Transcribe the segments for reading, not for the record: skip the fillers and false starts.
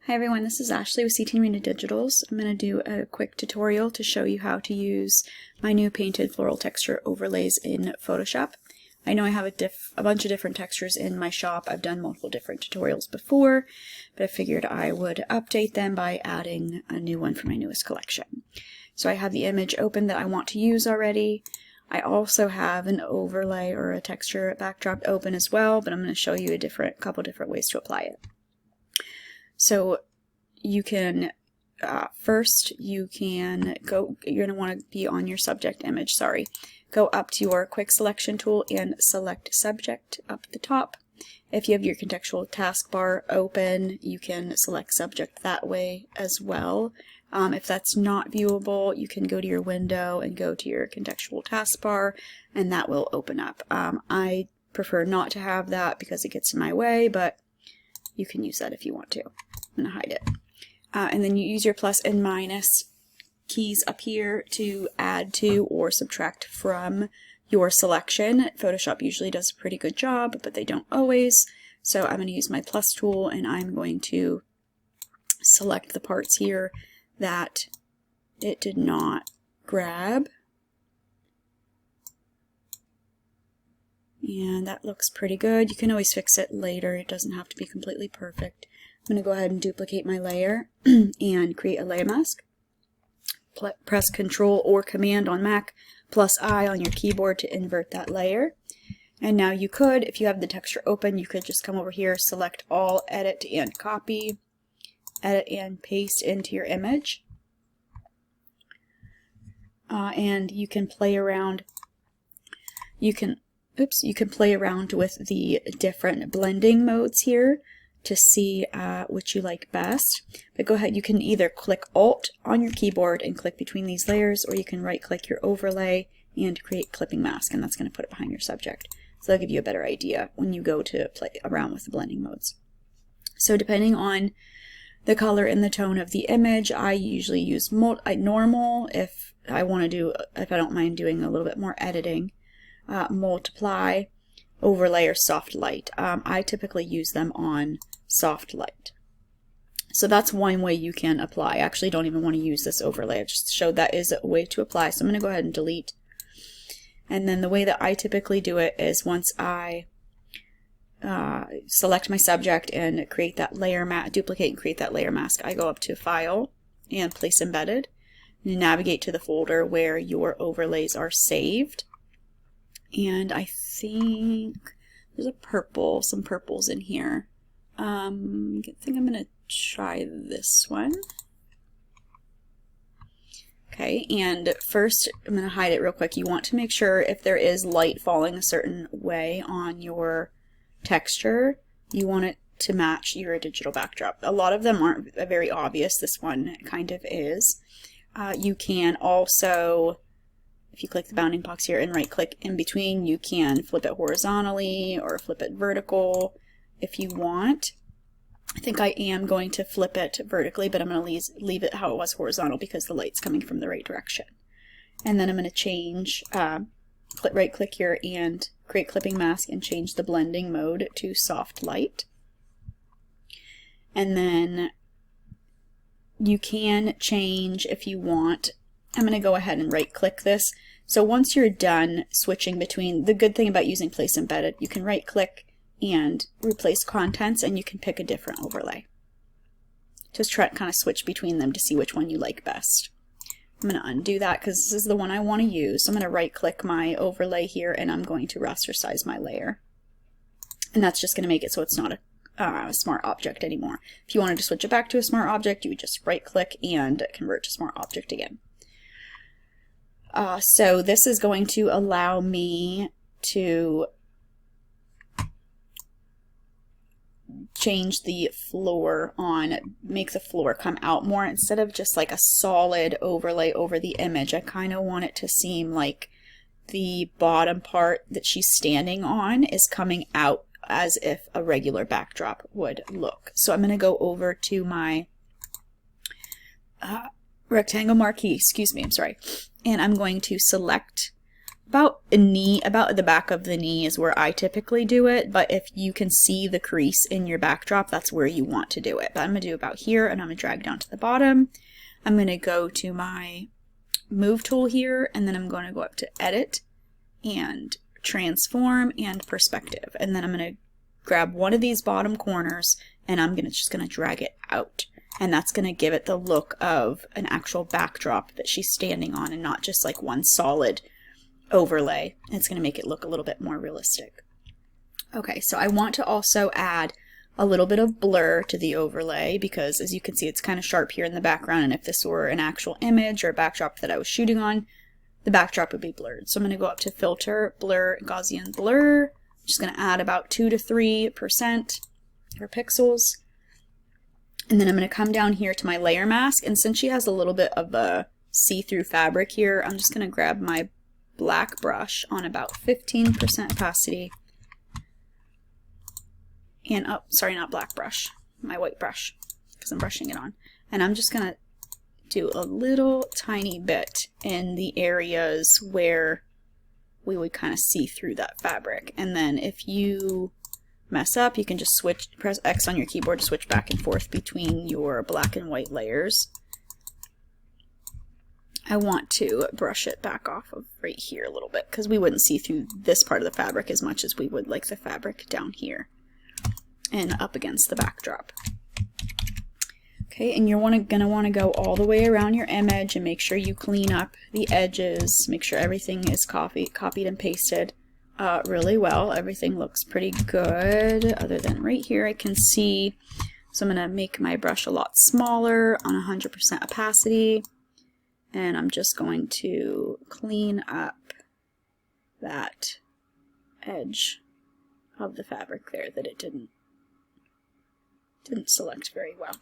Hi everyone, this is Ashley with CT Arena Digitals. I'm going to do a quick tutorial to show you how to use my new painted floral texture overlays in Photoshop. I know I have a bunch of different textures in my shop. I've done multiple different tutorials before, but I figured I would update them by adding a new one for my newest collection. So I have the image open that I want to use already. I also have an overlay or a texture backdrop open as well, but I'm going to show you a couple different ways to apply it. So you can, first you can go, you're going to want to be on your subject image, Go up to your quick selection tool and select subject up at the top. If you have your contextual taskbar open, you can select subject that way as well. If that's not viewable, you can go to your window and go to your contextual taskbar, and that will open up. I prefer not to have that because it gets in my way, but you can use that if you want to. I'm going to hide it. And then you use your plus and minus keys up here to add to or subtract from your selection. Photoshop usually does a pretty good job, but they don't always. So I'm going to use my plus tool and I'm going to select the parts here that it did not grab. And that looks pretty good. You can always fix it later. It doesn't have to be completely perfect. I'm going to go ahead and duplicate my layer and create a layer mask. Press Control or Command on Mac, plus I on your keyboard to invert that layer. And now you could, if you have the texture open, you could just come over here, select all, edit and copy, edit and paste into your image. And you can play around. You can play around with the different blending modes here to see which you like best. But go ahead, you can either click Alt on your keyboard and click between these layers, or you can right click your overlay and create clipping mask, and that's going to put it behind your subject. So that'll give you a better idea when you go to play around with the blending modes. So depending on the color and the tone of the image, I usually use normal if I don't mind doing a little bit more editing. Multiply, overlay, or soft light. I typically use them on soft light. So that's one way you can apply. I actually don't even want to use this overlay. I just showed that is a way to apply. So I'm going to go ahead and delete. And then the way that I typically do it is once I select my subject and create that layer duplicate and create that layer mask, I go up to File and Place Embedded. And you navigate to the folder where your overlays are saved. And I think there's some purples in here. I think I'm going to try this one. Okay, and first I'm going to hide it real quick. You want to make sure if there is light falling a certain way on your texture, you want it to match your digital backdrop. A lot of them aren't very obvious. This one kind of is. You can also, if you click the bounding box here and right click in between, you can flip it horizontally or flip it vertical if you want. I think I am going to flip it vertically, but I'm going to leave it how it was horizontal because the light's coming from the right direction. And then I'm going to change, right click here and create clipping mask and change the blending mode to soft light. And then you can change if you want. I'm going to go ahead and right click this. So once you're done switching between, the good thing about using Place Embedded, you can right click and replace contents and you can pick a different overlay. Just try to kind of switch between them to see which one you like best. I'm going to undo that because this is the one I want to use. So I'm going to right click my overlay here and I'm going to rasterize my layer. And that's just going to make it so it's not a smart object anymore. If you wanted to switch it back to a smart object, you would just right click and convert to smart object again. So this is going to allow me to change the floor make the floor come out more instead of just like a solid overlay over the image. I kind of want it to seem like the bottom part that she's standing on is coming out as if a regular backdrop would look. So I'm going to go over to my rectangle marquee, and I'm going to select about a knee, about the back of the knee is where I typically do it, but if you can see the crease in your backdrop, that's where you want to do it. But I'm going to do about here, and I'm going to drag down to the bottom. I'm going to go to my move tool here, and then I'm going to go up to edit and transform and perspective, and then I'm going to grab one of these bottom corners, and I'm just going to drag it out, and that's going to give it the look of an actual backdrop that she's standing on and not just like one solid overlay. It's going to make it look a little bit more realistic. Okay, so I want to also add a little bit of blur to the overlay because, as you can see, it's kind of sharp here in the background, and if this were an actual image or a backdrop that I was shooting on, the backdrop would be blurred. So I'm going to go up to Filter, Blur, Gaussian Blur. I'm just going to add about 2 to 3% or pixels. And then I'm going to come down here to my layer mask, and since she has a little bit of a see-through fabric here, I'm just going to grab my black brush on about 15% opacity. And, oh, sorry, not black brush, my white brush, because I'm brushing it on. And I'm just going to do a little tiny bit in the areas where we would kind of see through that fabric. And then if you mess up, you can just press X on your keyboard to switch back and forth between your black and white layers. I want to brush it back off of right here a little bit because we wouldn't see through this part of the fabric as much as we would like the fabric down here and up against the backdrop. Okay, and you're gonna want to go all the way around your image and make sure you clean up the edges, make sure everything is copied and pasted really well. Everything looks pretty good, other than right here I can see. So I'm gonna make my brush a lot smaller on 100% opacity, and I'm just going to clean up that edge of the fabric there that it didn't select very well.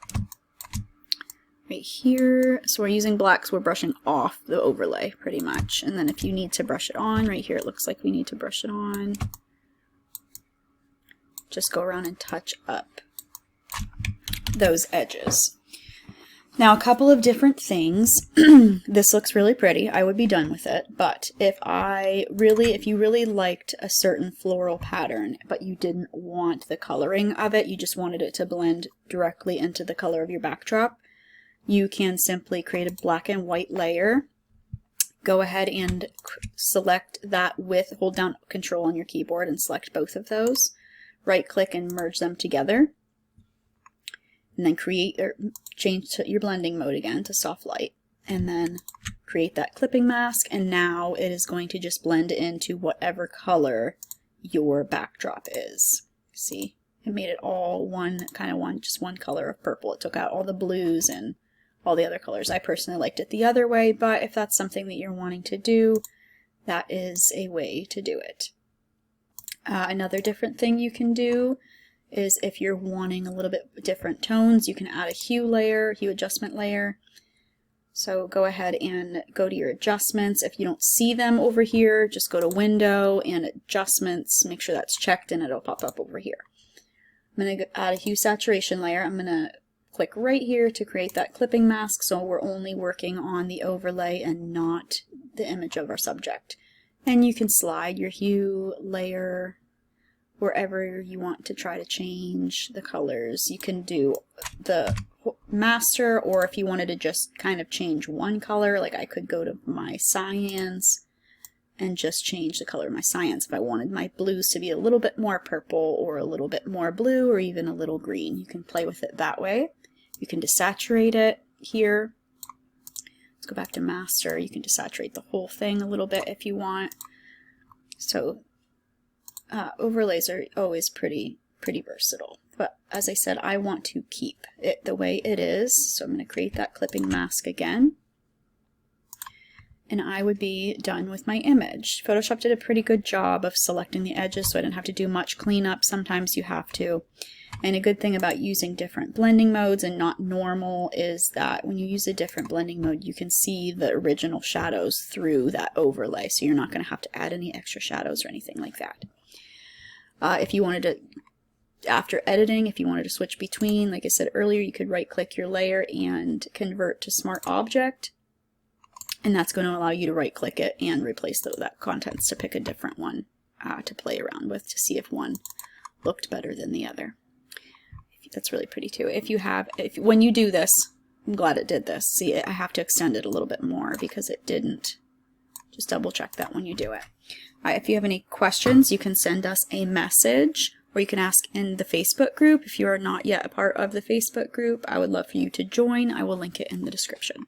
Right here, so we're using blacks, we're brushing off the overlay pretty much, and then if you need to brush it on, right here it looks like we need to brush it on. Just go around and touch up those edges. Now, a couple of different things. This looks really pretty. I would be done with it, but if you really liked a certain floral pattern, but you didn't want the coloring of it, you just wanted it to blend directly into the color of your backdrop, you can simply create a black and white layer. Go ahead and select that with, hold down Control on your keyboard and select both of those. Right click and merge them together. And then change to your blending mode again to soft light, and then create that clipping mask, and now it is going to just blend into whatever color your backdrop is. See, it made it all just one color of purple. It took out all the blues and all the other colors. I personally liked it the other way, but if that's something that you're wanting to do, that is a way to do it. Another different thing you can do is if you're wanting a little bit different tones, you can add a hue adjustment layer. So go ahead and go to your adjustments. If you don't see them over here, just go to Window and Adjustments, make sure that's checked, and it'll pop up over here. I'm going to add a hue saturation layer. I'm going to click right here to create that clipping mask, so we're only working on the overlay and not the image of our subject. And you can slide your hue layer wherever you want to try to change the colors. You can do the master, or if you wanted to just kind of change one color, like I could go to my cyans and just change the color of my cyans if I wanted my blues to be a little bit more purple or a little bit more blue or even a little green. You can play with it that way. You can desaturate it here. Let's go back to master. You can desaturate the whole thing a little bit if you want. So overlays are always pretty versatile, but as I said, I want to keep it the way it is, so I'm going to create that clipping mask again, and I would be done with my image. Photoshop did a pretty good job of selecting the edges, so I didn't have to do much cleanup. Sometimes you have to, and a good thing about using different blending modes and not normal is that when you use a different blending mode, you can see the original shadows through that overlay, so you're not going to have to add any extra shadows or anything like that. If you wanted to, after editing, if you wanted to switch between, like I said earlier, you could right click your layer and convert to Smart Object. And that's going to allow you to right click it and replace that contents to pick a different one to play around with to see if one looked better than the other. That's really pretty too. When you do this, I'm glad it did this. See, I have to extend it a little bit more because it didn't. Just double check that when you do it. If you have any questions, you can send us a message, or you can ask in the Facebook group. If you are not yet a part of the Facebook group, I would love for you to join. I will link it in the description.